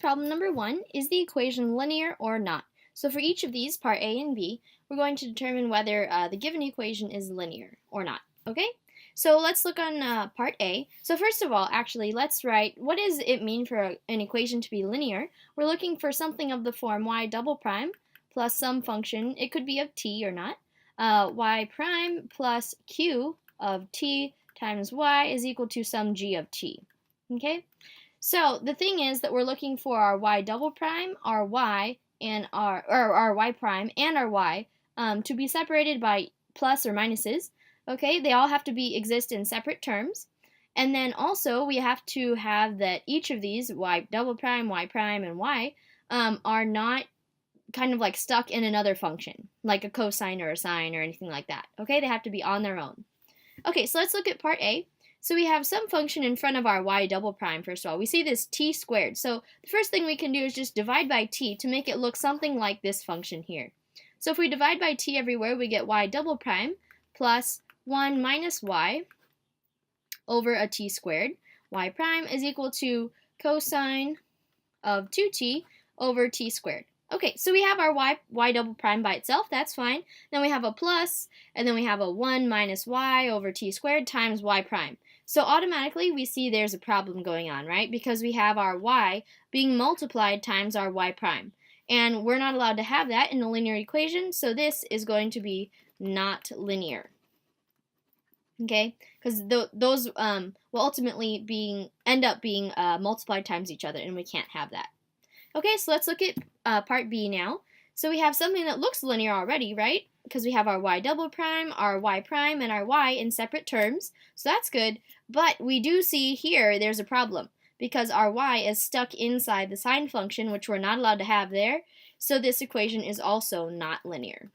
problem number 1. Is the equation linear or not? So for each of these, part A and B, we're going to determine whether the given equation is linear or not. Okay? So let's look on part A. So first of all, actually, let's write what does it mean for an equation to be linear. We're looking for something of the form y double prime plus some function. It could be of t or not. Y prime plus q of t times y is equal to some g of t. Okay? So the thing is that we're looking for our y double prime, our y, and our y prime and our y to be separated by plus or minuses. Okay, they all have to exist in separate terms. And then also we have to have that each of these, y double prime, and y, are not kind of like stuck in another function, like a cosine or a sine or anything like that. Okay, they have to be on their own. Okay, so let's look at part A. So we have some function in front of our y double prime, first of all. We see this t squared. So the first thing we can do is just divide by t to make it look something like this function here. So if we divide by t everywhere, we get y double prime plus 1 minus y over a t squared. Y prime is equal to cosine of 2t over t squared. Okay, so we have our y double prime by itself, that's fine. Then we have a plus, and then we have a 1 minus y over t squared times y prime. So automatically we see there's a problem going on, right? Because we have our y being multiplied times our y prime. And we're not allowed to have that in a linear equation, so this is going to be not linear. Okay, because those will ultimately end up being multiplied times each other, and we can't have that. Okay, so let's look at part B now. So we have something that looks linear already, right? Because we have our y double prime, our y prime, and our y in separate terms, so that's good. But we do see here there's a problem, because our y is stuck inside the sine function, which we're not allowed to have there, so this equation is also not linear.